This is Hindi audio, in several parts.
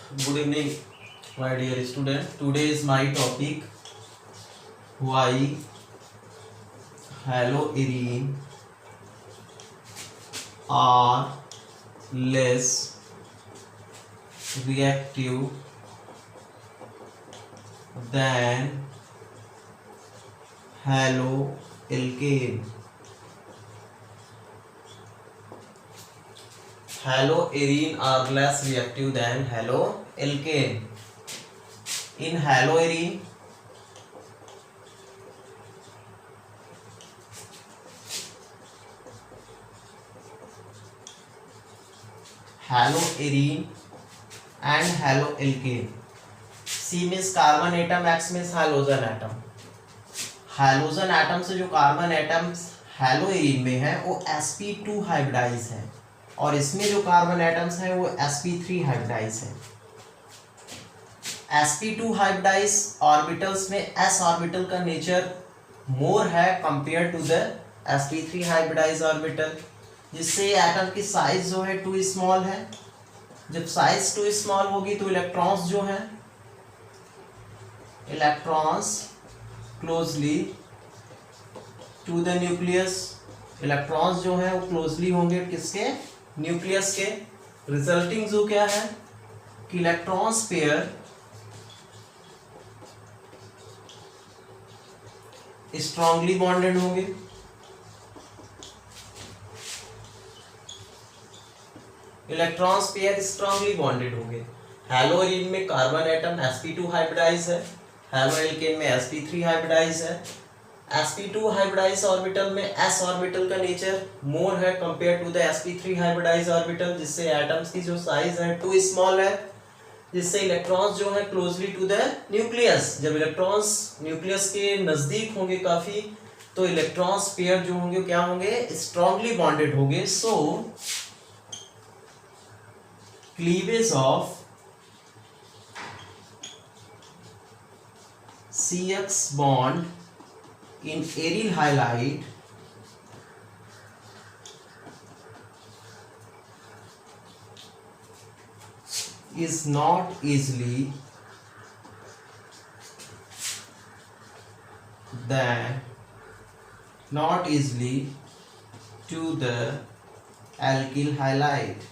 Good evening, my dear student. Today is my topic why haloarine are less reactive than haloalkane. Haloarine are less reactive than haloalkane. In haloarine, and haloalkane. C means carbon atom, X means hydrogen atom. Hydrogen atom से जो कार्बन एटम्स हैलोएरीन में है वो sp2 हाइब्रिडाइज है और इसमें जो कार्बन एटम्स है वो sp3 हाइब्रिडाइज है. sp2 हाइब्रिडाइज ऑर्बिटल्स में s ऑर्बिटल का नेचर मोर है compare to the sp3 hybridise orbital, जिससे एटम की साइज जो है टू स्मॉल है. जब साइज टू स्मॉल होगी तो इलेक्ट्रॉन्स जो है closely to the nucleus, electrons जो है वो क्लोजली होंगे किसके, न्यूक्लियस के. रिजल्टिंग जो क्या है कि इलेक्ट्रॉन्स पेयर स्ट्रांगली बॉन्डेड होंगे. इलेक्ट्रॉन्स पेयर स्ट्रांगली बॉन्डेड होंगे. हैलोअरीन में कार्बन एटम sp2 हाइब्रिडाइज है, हैलोएल्केन में sp3 हाइब्रिडाइज है. sp2 हाइब्रिडाइज ऑर्बिटल में s ऑर्बिटल का नेचर मोर है compare to the sp3 hybridise orbital, जिससे एटम्स की जो साइज है टू स्मॉल है, जिससे इलेक्ट्रॉन्स जो है क्लोजली टू द न्यूक्लियस. जब इलेक्ट्रॉन्स न्यूक्लियस के नजदीक होंगे काफी तो इलेक्ट्रॉन्स पेयर जो होंगे क्या होंगे, स्ट्रांगली बॉन्डेड होंगे. सो cleavage of CX bond in aryl halide is not easily to the alkyl halide.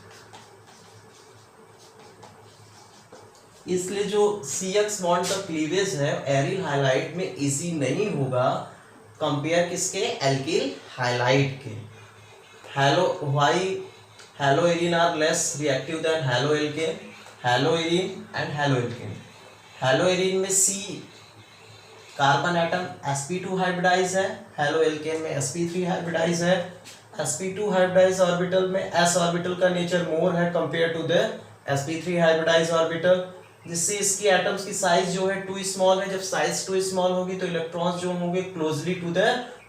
इसलिए जो CX बॉन्ड का क्लीवेज है एरिल हाइलाइड में इजी नहीं होगा कंपेयर किसके, एल्किल हाइलाइड के. Haloarene are less reactive than haloalkane. Haloarene and haloalkane. Haloarene में C carbon atom sp2 hybridise है, हैलोएल्केन में sp3 हाइब्रिडाइज है. sp2 हाइब्रिडाइज ऑर्बिटल में s ऑर्बिटल का नेचर मोर है compare to the sp3 hybridise orbital, जिससे इसकी एटम्स की साइज जो है टू स्मॉल है. जब साइज टू स्मॉल होगी तो इलेक्ट्रॉन्स जो होंगे closely to the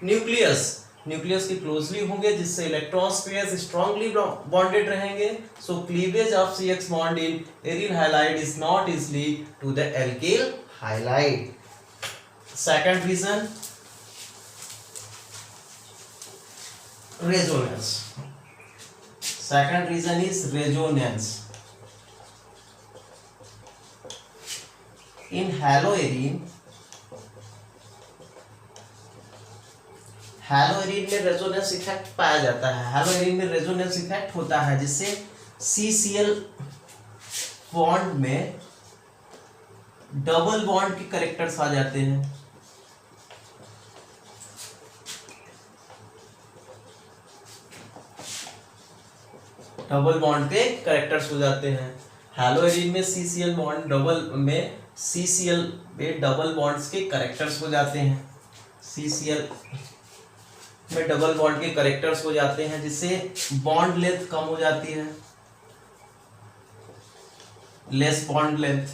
nucleus, nucleus की क्लोजली होंगे, जिससे इलेक्ट्रॉन्स पेयर्स स्ट्रांगली बॉन्डेड रहेंगे. So cleavage of CX bond in aryl halide is not easily to the alkyl halide. Second reason, resonance. Second reason is resonance. In haloarine में रेजोनेंस इफेक्ट पाया जाता है. हैलोएरीन में रेजोनेंस इफेक्ट होता है जिससे CCl बॉन्ड में डबल बॉन्ड के कैरेक्टर्स आ जाते हैं. डबल बॉन्ड के कैरेक्टर्स हो जाते हैं. हैलोएरीन में CCl बॉन्ड CCl में डबल बॉन्ड्स के कैरेक्टर्स हो जाते हैं. CCl में डबल बॉन्ड के कैरेक्टर्स हो जाते हैं जिससे बॉन्ड लेंथ कम हो जाती है, लेस बॉन्ड लेंथ.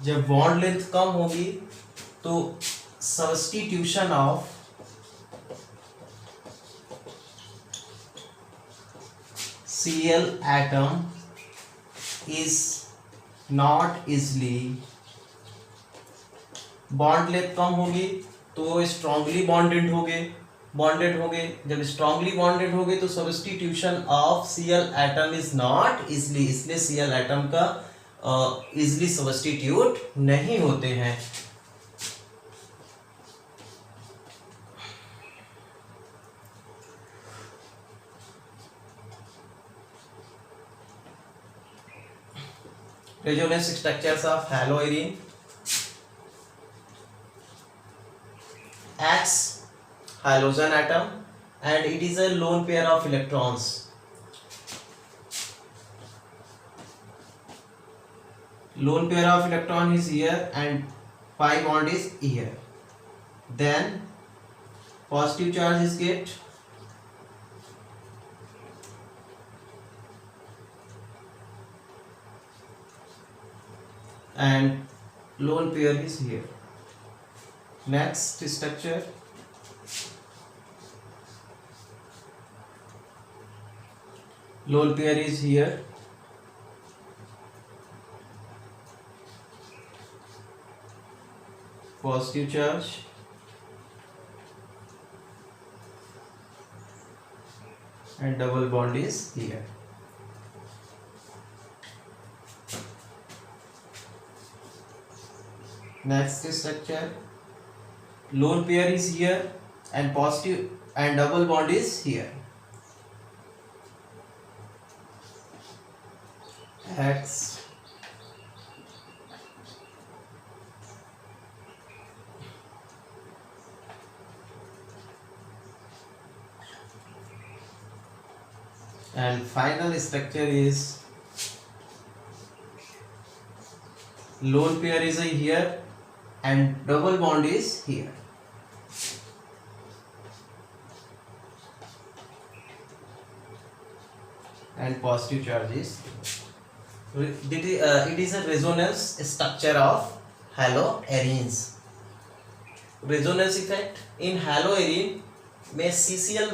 जब बॉन्ड लेंथ कम होगी तो substitution of Cl atom is not easily, bond length कम होगी तो स्ट्रांगली बॉन्डेड होंगे, बॉन्डेड होंगे, जब स्ट्रांगली बॉन्डेड होंगे तो substitution of Cl atom is not easily, इसलिए Cl एटम का इजली सब्स्टिट्यूट नहीं होते हैं। Resonance structures of haloarine. X halogen atom and it is a lone pair of electrons. Lone pair of electron is here and pi bond is here. Then positive charge is get and lone pair is here. Next structure, lone pair is here, positive charge and double bond is here. Next structure, lone pair is here and positive and double bond is here. X and final structure is lone pair is here and double bond is here. And positive charge is it is a resonance structure of haloarenes. Resonance effect in haloarene में CCl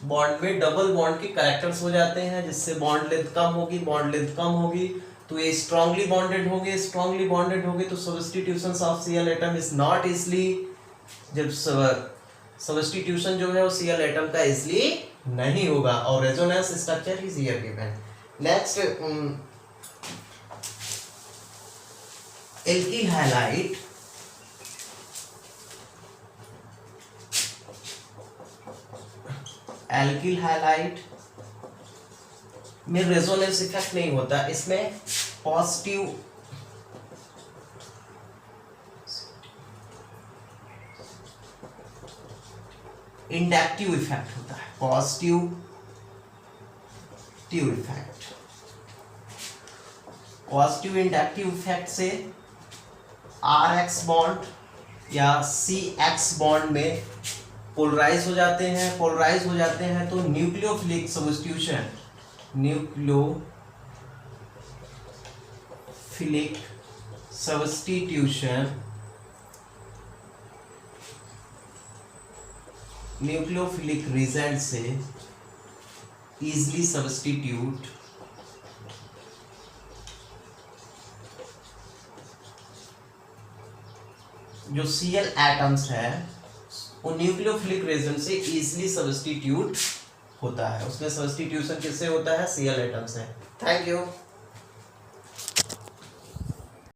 बॉन्ड में डबल बॉन्ड के कैरेक्टर्स हो जाते हैं, जिससे बॉन्ड लेंथ कम होगी, बॉन्ड लेंथ कम होगी तो ये स्ट्रांगली बॉन्डेड होंगे, स्ट्रांगली बॉन्डेड होंगे तो substitution of Cl atom is not easily, जब सब्स्टिट्यूशन जो है वो Cl एटम का इजली नहीं होगा और resonance structure is here given. Next alkyl halide, alkyl halide में रेजोनेंस इफेक्ट नहीं होता, इसमें पॉजिटिव इंडक्टिव इफेक्ट होता है, positive effect. Positive inductive effect से RX बॉन्ड या CX बॉन्ड में पोलराइज हो जाते हैं, पोलराइज हो जाते हैं तो nucleophilic substitution, nucleophilic substitution, nucleophilic reagent से इजली सब्स्टिट्यूट जो Cl एटम्स है वो न्यूक्लियोफिलिक रिजेंट से इजली सब्स्टिट्यूट होता है, उसमें सब्स्टिट्यूशन किससे होता है? Cl एटम से। Thank you.